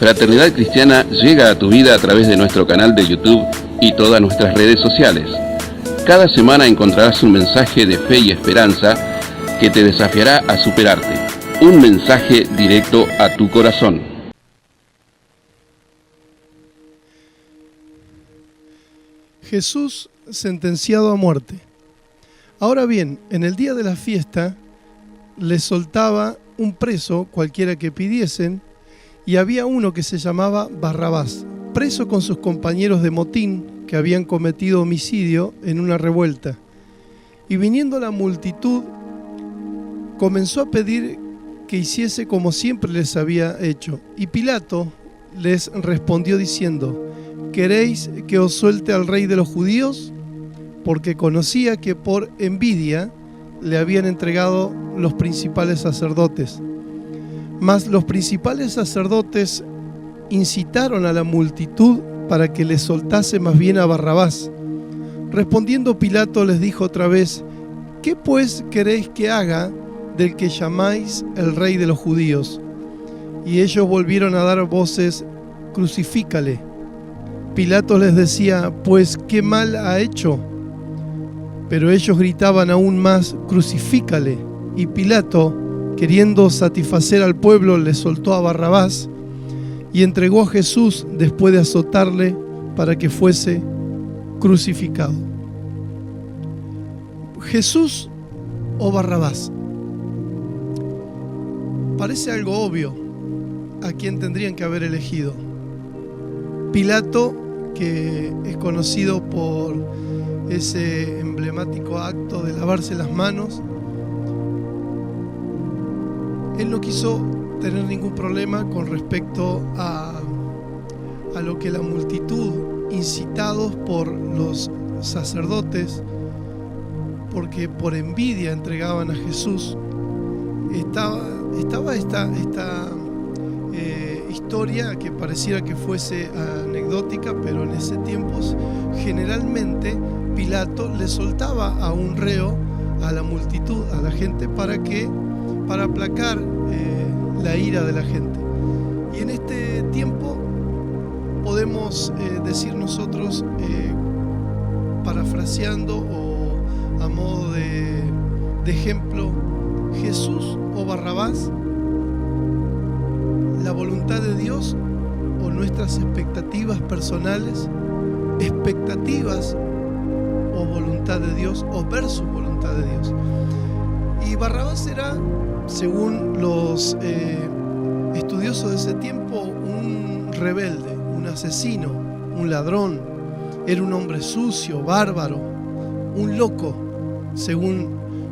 Fraternidad Cristiana llega a tu vida a través de nuestro canal de YouTube y todas nuestras redes sociales. Cada semana encontrarás un mensaje de fe y esperanza que te desafiará a superarte. Un mensaje directo a tu corazón. Jesús sentenciado a muerte. Ahora bien, en el día de la fiesta les soltaba un preso cualquiera que pidiesen, y había uno que se llamaba Barrabás, preso con sus compañeros de motín que habían cometido homicidio en una revuelta. Y viniendo la multitud, comenzó a pedir que hiciese como siempre les había hecho. Y Pilato les respondió diciendo: ¿queréis que os suelte al rey de los judíos? Porque conocía que por envidia le habían entregado los principales sacerdotes. Mas los principales sacerdotes incitaron a la multitud para que les soltase más bien a Barrabás. Respondiendo Pilato les dijo otra vez: ¿qué pues queréis que haga del que llamáis el rey de los judíos? Y ellos volvieron a dar voces: crucifícale. Pilato les decía: pues ¿qué mal ha hecho? Pero ellos gritaban aún más: crucifícale. Y Pilato, queriendo satisfacer al pueblo, le soltó a Barrabás y entregó a Jesús después de azotarle para que fuese crucificado. ¿Jesús o Barrabás? Parece algo obvio a quién tendrían que haber elegido. Pilato, que es conocido por ese emblemático acto de lavarse las manos, él no quiso tener ningún problema con respecto a lo que la multitud, incitados por los sacerdotes, porque por envidia entregaban a Jesús. Estaba esta historia que pareciera que fuese anecdótica, pero en ese tiempo generalmente Pilato le soltaba a un reo a la multitud, a la gente, para aplacar la ira de la gente. Y en este tiempo podemos decir nosotros, parafraseando o a modo de ejemplo: ¿Jesús o Barrabás? ¿La voluntad de Dios o nuestras expectativas personales? ¿Expectativas o voluntad de Dios, o versus voluntad de Dios? Y Barrabás era, según los estudiosos de ese tiempo, un rebelde, un asesino, un ladrón. Era un hombre sucio, bárbaro, un loco, según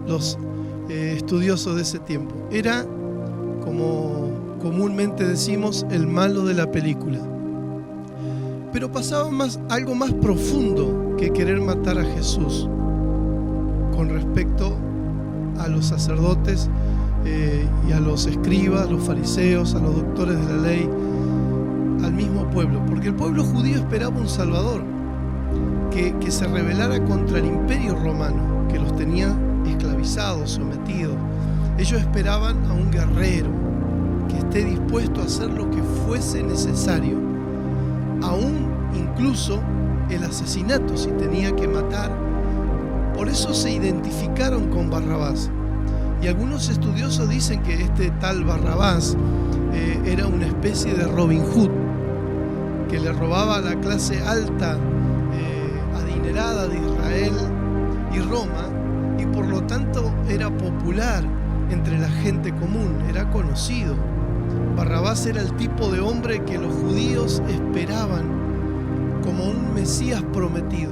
los estudiosos de ese tiempo. Era, como comúnmente decimos, el malo de la película. Pero pasaba algo más profundo que querer matar a Jesús con respecto a los sacerdotes y a los escribas, a los fariseos, a los doctores de la ley, al mismo pueblo. Porque el pueblo judío esperaba un Salvador que se rebelara contra el imperio romano, que los tenía esclavizados, sometidos. Ellos esperaban a un guerrero que esté dispuesto a hacer lo que fuese necesario, aún incluso el asesinato si tenía que matar. Por eso se identificaron con Barrabás. Y algunos estudiosos dicen que este tal Barrabás era una especie de Robin Hood, que le robaba a la clase alta, adinerada de Israel y Roma, y por lo tanto era popular entre la gente común, era conocido. Barrabás era el tipo de hombre que los judíos esperaban como un Mesías prometido.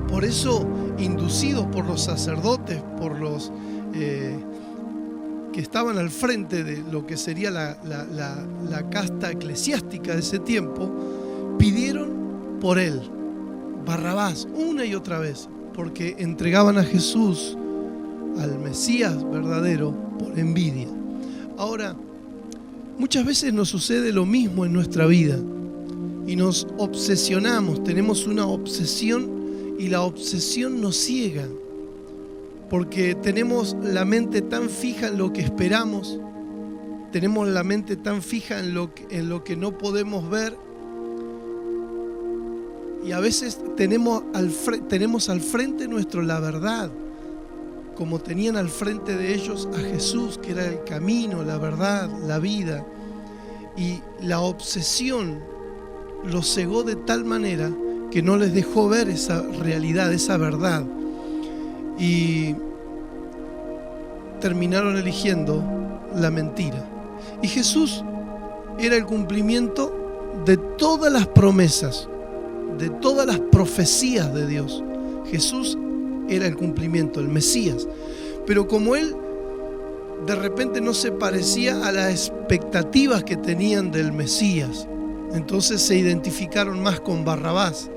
Por eso, inducidos por los sacerdotes, por los que estaban al frente de lo que sería la casta eclesiástica de ese tiempo, pidieron por él, Barrabás, una y otra vez, porque entregaban a Jesús, al Mesías verdadero, por envidia. Ahora, muchas veces nos sucede lo mismo en nuestra vida y nos obsesionamos, tenemos una obsesión, y la obsesión nos ciega, porque tenemos la mente tan fija en lo que esperamos tenemos la mente tan fija en lo que no podemos ver, y a veces tenemos al frente nuestro la verdad, como tenían al frente de ellos a Jesús, que era el camino, la verdad, la vida, y la obsesión los cegó de tal manera que no les dejó ver esa realidad, esa verdad, y terminaron eligiendo la mentira. Y Jesús era el cumplimiento de todas las promesas, de todas las profecías de Dios. Jesús era el cumplimiento, el Mesías. Pero como Él de repente no se parecía a las expectativas que tenían del Mesías, entonces se identificaron más con Barrabás,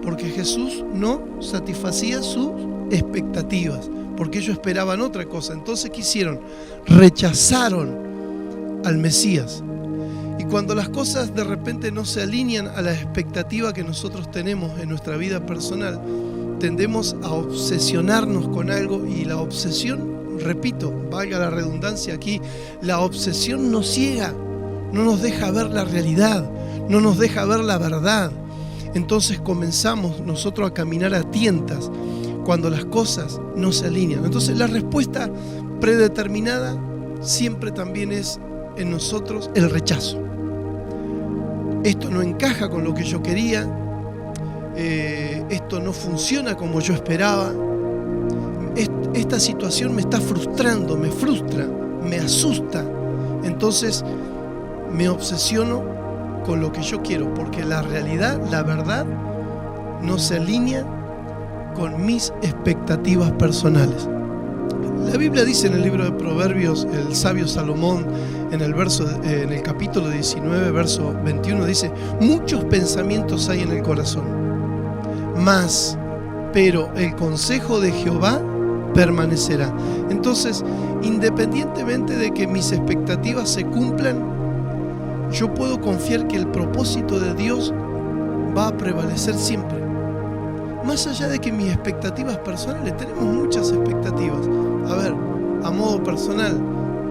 porque Jesús no satisfacía sus expectativas, porque ellos esperaban otra cosa. Entonces, ¿qué hicieron? Rechazaron al Mesías. Y cuando las cosas de repente no se alinean a la expectativa que nosotros tenemos en nuestra vida personal, tendemos a obsesionarnos con algo, y la obsesión, repito, valga la redundancia aquí, la obsesión nos ciega, no nos deja ver la realidad, no nos deja ver la verdad. Entonces comenzamos nosotros a caminar a tientas cuando las cosas no se alinean. Entonces la respuesta predeterminada siempre también es en nosotros el rechazo. Esto no encaja con lo que yo quería, esto no funciona como yo esperaba, esta situación me está frustrando, me frustra, me asusta. Entonces me obsesiono con lo que yo quiero, porque la realidad, la verdad, no se alinea con mis expectativas personales. La Biblia dice en el libro de Proverbios, el sabio Salomón, en el capítulo 19, verso 21, dice: muchos pensamientos hay en el corazón, pero el consejo de Jehová permanecerá. Entonces, independientemente de que mis expectativas se cumplan, yo puedo confiar que el propósito de Dios va a prevalecer siempre. Más allá de que mis expectativas personales, tenemos muchas expectativas. A ver, a modo personal,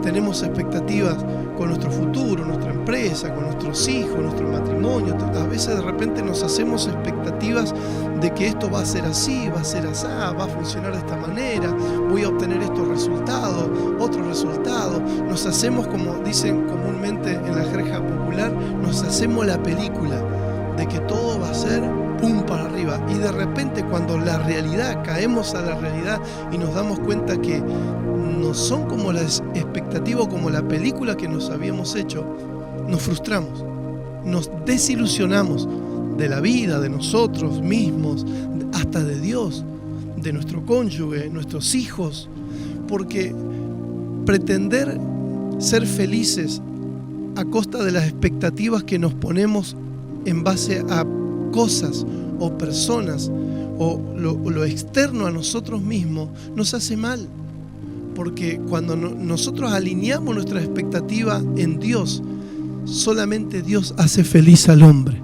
tenemos expectativas con nuestro futuro, nuestra empresa, con nuestros hijos, nuestro matrimonio. A veces de repente nos hacemos expectativas de que esto va a ser así, va a ser así, va a funcionar de esta manera, voy a obtener estos resultados, otros resultados. Nos hacemos, como dicen comúnmente en la jerga popular, nos hacemos la película de que todo va a ser pum para arriba. Y de repente, cuando la realidad, caemos a la realidad y nos damos cuenta que no son como las expectativas, como la película que nos habíamos hecho, nos frustramos, nos desilusionamos de la vida, de nosotros mismos, hasta de Dios, de nuestro cónyuge, nuestros hijos, porque pretender ser felices a costa de las expectativas que nos ponemos en base a cosas o personas o lo externo a nosotros mismos nos hace mal, porque cuando nosotros alineamos nuestra expectativa en Dios, solamente Dios hace feliz al hombre.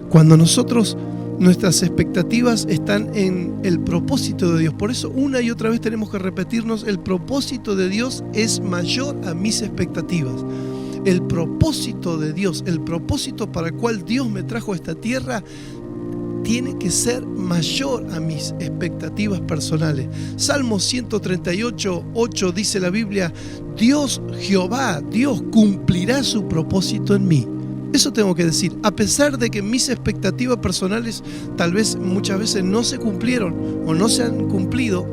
Cuando nuestras expectativas están en el propósito de Dios. Por eso una y otra vez tenemos que repetirnos: el propósito de Dios es mayor a mis expectativas. El propósito de Dios, el propósito para el cual Dios me trajo a esta tierra, tiene que ser mayor a mis expectativas personales. Salmo 138:8 dice la Biblia: Dios, Jehová, Dios cumplirá su propósito en mí. Eso tengo que decir, a pesar de que mis expectativas personales tal vez muchas veces no se cumplieron o no se han cumplido,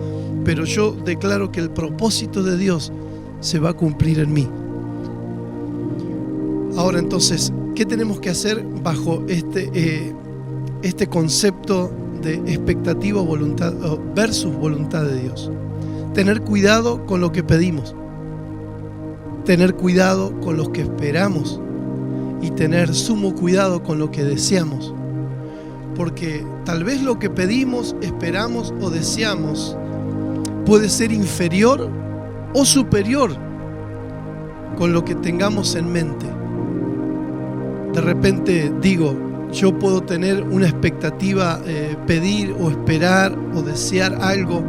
pero yo declaro que el propósito de Dios se va a cumplir en mí. Ahora entonces, ¿qué tenemos que hacer bajo este concepto de expectativa versus voluntad de Dios? Tener cuidado con lo que pedimos, tener cuidado con lo que esperamos y tener sumo cuidado con lo que deseamos, porque tal vez lo que pedimos, esperamos o deseamos puede ser inferior o superior con lo que tengamos en mente. De repente digo, yo puedo tener una expectativa, pedir o esperar o desear algo,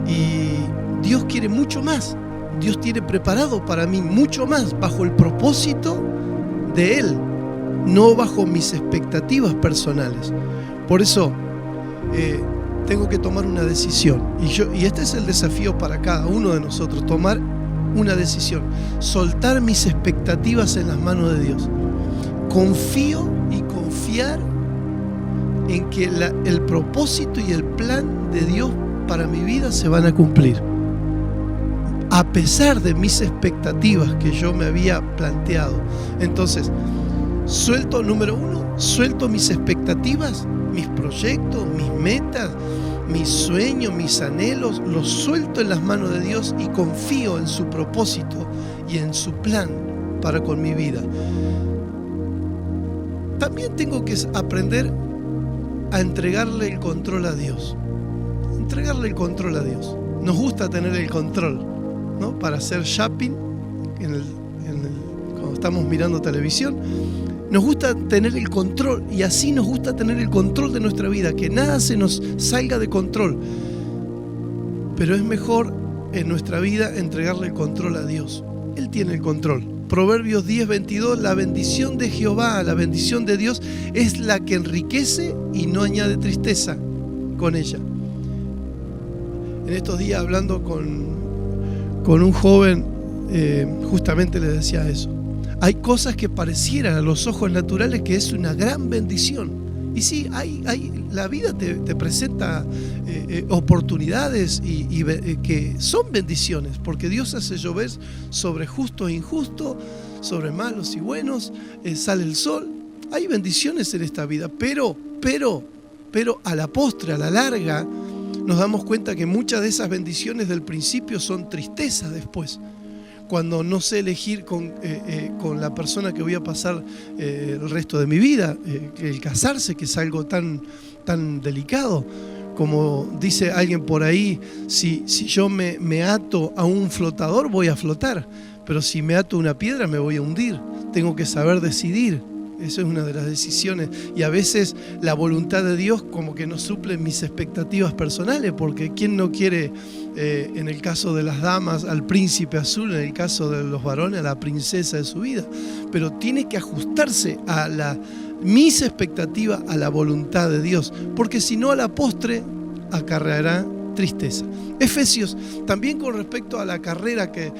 y Dios quiere mucho más Dios tiene preparado para mí mucho más bajo el propósito de Él, no bajo mis expectativas personales. Por eso tengo que tomar una decisión. Y este es el desafío para cada uno de nosotros, tomar una decisión. Soltar mis expectativas en las manos de Dios. Confío y confiar en que el propósito y el plan de Dios para mi vida se van a cumplir. A pesar de mis expectativas que yo me había planteado. Entonces, número uno, suelto mis expectativas, mis proyectos, mis metas, mis sueños, mis anhelos, los suelto en las manos de Dios y confío en su propósito y en su plan para con mi vida. También tengo que aprender a entregarle el control a Dios. Entregarle el control a Dios. Nos gusta tener el control, ¿no? Para hacer shopping cuando estamos mirando televisión. Nos gusta tener el control, y así nos gusta tener el control de nuestra vida, que nada se nos salga de control. Pero es mejor en nuestra vida entregarle el control a Dios. Él tiene el control. Proverbios 10:22, la bendición de Jehová, la bendición de Dios es la que enriquece y no añade tristeza con ella. En estos días, hablando con un joven, justamente le decía eso. Hay cosas que parecieran a los ojos naturales que es una gran bendición. Y sí, la vida te presenta oportunidades y que son bendiciones, porque Dios hace llover sobre justos e injustos, sobre malos y buenos, sale el sol. Hay bendiciones en esta vida, pero a la postre, a la larga, nos damos cuenta que muchas de esas bendiciones del principio son tristezas después. Cuando no sé elegir con la persona que voy a pasar el resto de mi vida, el casarse, que es algo tan delicado. Como dice alguien por ahí, si yo me ato a un flotador, voy a flotar, pero si me ato a una piedra, me voy a hundir. Tengo que saber decidir. Eso es una de las decisiones. Y a veces la voluntad de Dios como que no suple mis expectativas personales, porque ¿quién no quiere, en el caso de las damas, al príncipe azul, en el caso de los varones, a la princesa de su vida? Pero tiene que ajustarse a mis expectativas a la voluntad de Dios, porque si no, a la postre acarreará tristeza. Efesios, también con respecto a la carrera que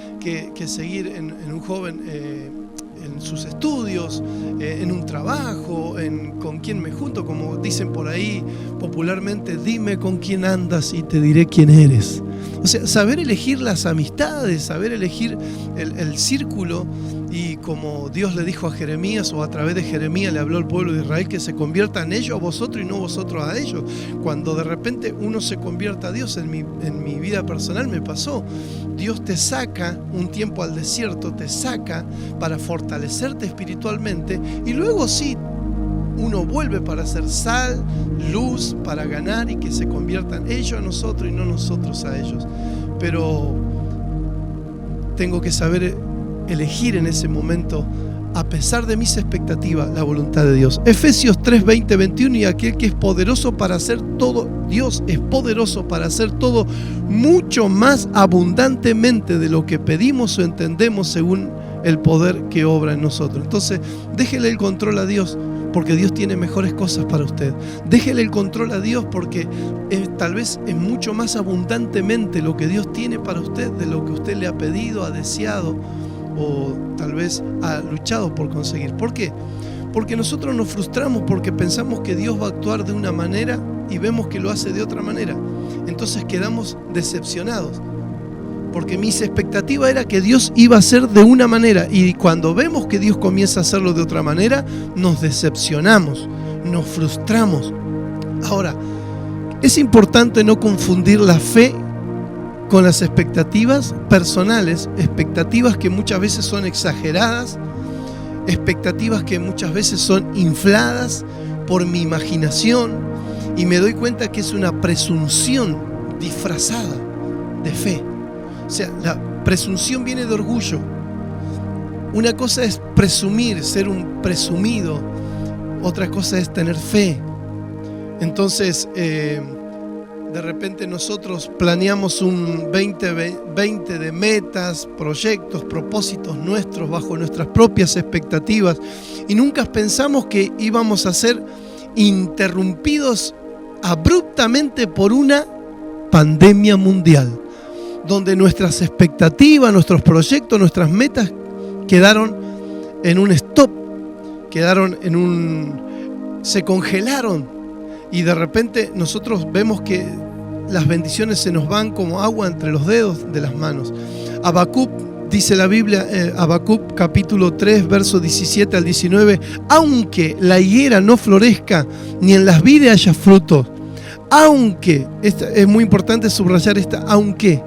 seguir en un joven, en sus estudios, en un trabajo, con quién me junto, como dicen por ahí popularmente, dime con quién andas y te diré quién eres. O sea, saber elegir las amistades, saber elegir el círculo, y como Dios le dijo a Jeremías, o a través de Jeremías le habló al pueblo de Israel, que se conviertan ellos a vosotros y no vosotros a ellos. Cuando de repente uno se convierta a Dios, en mi vida personal me pasó. Dios te saca un tiempo al desierto, te saca para fortalecerte espiritualmente, y luego sí, uno vuelve para hacer sal, luz, para ganar y que se conviertan ellos a nosotros y no nosotros a ellos. Pero tengo que saber elegir en ese momento, a pesar de mis expectativas, la voluntad de Dios. Efesios 3:20-21, y aquel que es poderoso para hacer todo, Dios es poderoso para hacer todo mucho más abundantemente de lo que pedimos o entendemos, según el poder que obra en nosotros. Entonces, déjele el control a Dios, porque Dios tiene mejores cosas para usted. Déjele el control a Dios, porque tal vez es mucho más abundantemente lo que Dios tiene para usted de lo que usted le ha pedido, ha deseado, o tal vez ha luchado por conseguir. ¿Por qué? Porque nosotros nos frustramos porque pensamos que Dios va a actuar de una manera y vemos que lo hace de otra manera. Entonces quedamos decepcionados, porque mis expectativas era que Dios iba a hacer de una manera, y cuando vemos que Dios comienza a hacerlo de otra manera, nos decepcionamos, nos frustramos. Ahora, es importante no confundir la fe con las expectativas personales, expectativas que muchas veces son exageradas, expectativas que muchas veces son infladas por mi imaginación, y me doy cuenta que es una presunción disfrazada de fe. O sea, la presunción viene de orgullo. Una cosa es presumir, ser un presumido, otra cosa es tener fe. Entonces, de De repente nosotros planeamos un 2020 de metas, proyectos, propósitos nuestros bajo nuestras propias expectativas y nunca pensamos que íbamos a ser interrumpidos abruptamente por una pandemia mundial, donde nuestras expectativas, nuestros proyectos, nuestras metas quedaron en un stop, se congelaron y de repente nosotros vemos que las bendiciones se nos van como agua entre los dedos de las manos. Habacuc, dice la Biblia, Habacuc capítulo 3, versos 17 al 19, aunque la higuera no florezca, ni en las vides haya frutos, aunque, es muy importante subrayar esta, aunque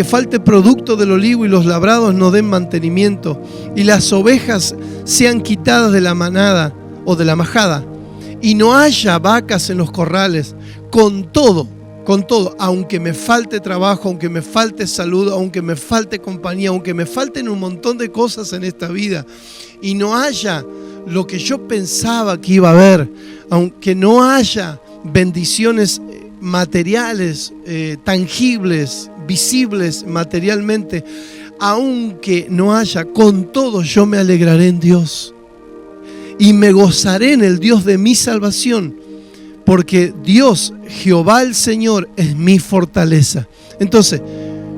falte producto del olivo y los labrados no den mantenimiento, y las ovejas sean quitadas de la manada o de la majada, y no haya vacas en los corrales, con todo, aunque me falte trabajo, aunque me falte salud, aunque me falte compañía, aunque me falten un montón de cosas en esta vida, y no haya lo que yo pensaba que iba a haber, aunque no haya bendiciones materiales, tangibles, visibles materialmente, aunque no haya, con todo yo me alegraré en Dios y me gozaré en el Dios de mi salvación, porque Dios, Jehová el Señor, es mi fortaleza. Entonces,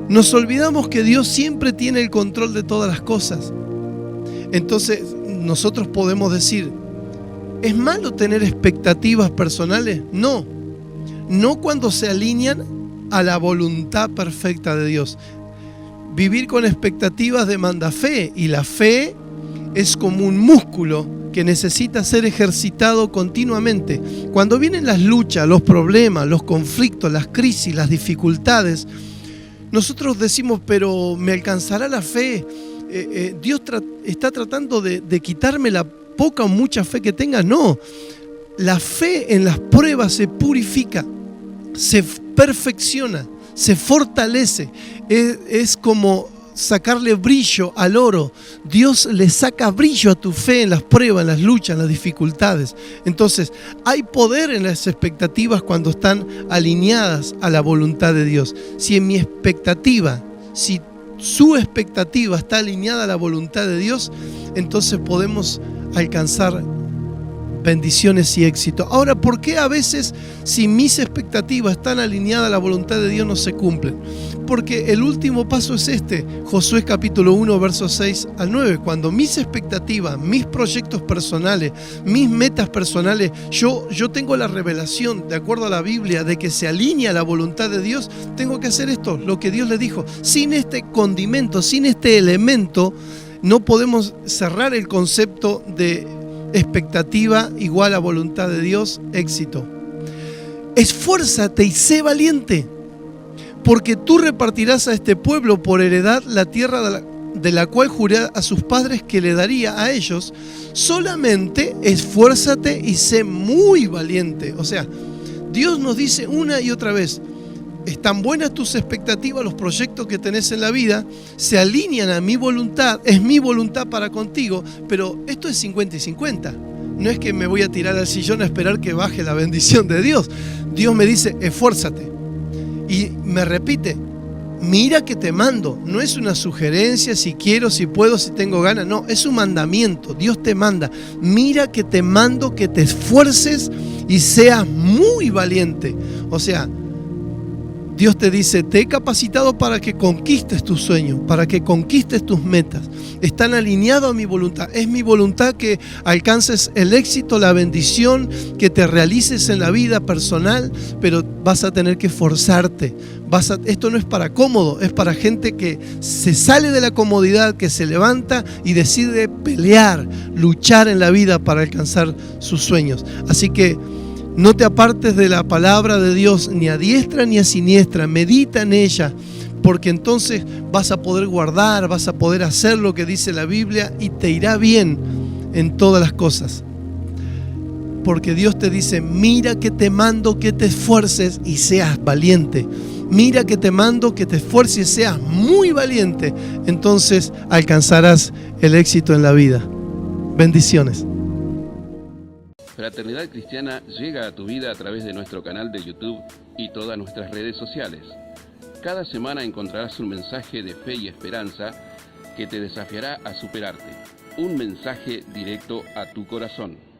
nos olvidamos que Dios siempre tiene el control de todas las cosas. Entonces, nosotros podemos decir, ¿es malo tener expectativas personales? No cuando se alinean a la voluntad perfecta de Dios. Vivir con expectativas demanda fe, y la fe es como un músculo que necesita ser ejercitado continuamente. Cuando vienen las luchas, los problemas, los conflictos, las crisis, las dificultades, nosotros decimos, pero ¿me alcanzará la fe? Dios está tratando de quitarme la poca o mucha fe que tenga. No, la fe en las pruebas se purifica, se perfecciona, se fortalece. Es como sacarle brillo al oro. Dios le saca brillo a tu fe en las pruebas, en las luchas, en las dificultades. Entonces, hay poder en las expectativas cuando están alineadas a la voluntad de Dios. Si en mi expectativa, si su expectativa está alineada a la voluntad de Dios, entonces podemos alcanzar bendiciones y éxito. Ahora, ¿por qué a veces, si mis expectativas están alineadas a la voluntad de Dios, no se cumplen? Porque el último paso es este, Josué capítulo 1, versos 6 al 9. Cuando mis expectativas, mis proyectos personales, mis metas personales, yo tengo la revelación, de acuerdo a la Biblia, de que se alinea a la voluntad de Dios, tengo que hacer esto, lo que Dios le dijo. Sin este condimento, sin este elemento, no podemos cerrar el concepto de expectativa igual a voluntad de Dios, éxito. Esfuérzate y sé valiente, porque tú repartirás a este pueblo por heredad la tierra de la cual juré a sus padres que le daría a ellos. Solamente esfuérzate y sé muy valiente. O sea, Dios nos dice una y otra vez, están buenas tus expectativas, los proyectos que tenés en la vida, se alinean a mi voluntad, es mi voluntad para contigo, pero esto es 50 y 50. No es que me voy a tirar al sillón a esperar que baje la bendición de Dios. Dios me dice, esfuérzate. Y me repite, mira que te mando. No es una sugerencia, si quiero, si puedo, si tengo ganas. No, es un mandamiento. Dios te manda. Mira que te mando que te esfuerces y seas muy valiente. O sea, Dios te dice, te he capacitado para que conquistes tus sueños, para que conquistes tus metas. Están alineados a mi voluntad. Es mi voluntad que alcances el éxito, la bendición, que te realices en la vida personal, pero vas a tener que esforzarte. Esto no es para cómodo, es para gente que se sale de la comodidad, que se levanta y decide pelear, luchar en la vida para alcanzar sus sueños. Así que no te apartes de la palabra de Dios ni a diestra ni a siniestra, medita en ella, porque entonces vas a poder guardar, vas a poder hacer lo que dice la Biblia y te irá bien en todas las cosas. Porque Dios te dice, mira que te mando que te esfuerces y seas valiente. Mira que te mando que te esfuerces y seas muy valiente. Entonces alcanzarás el éxito en la vida. Bendiciones. Fraternidad Cristiana llega a tu vida a través de nuestro canal de YouTube y todas nuestras redes sociales. Cada semana encontrarás un mensaje de fe y esperanza que te desafiará a superarte. Un mensaje directo a tu corazón.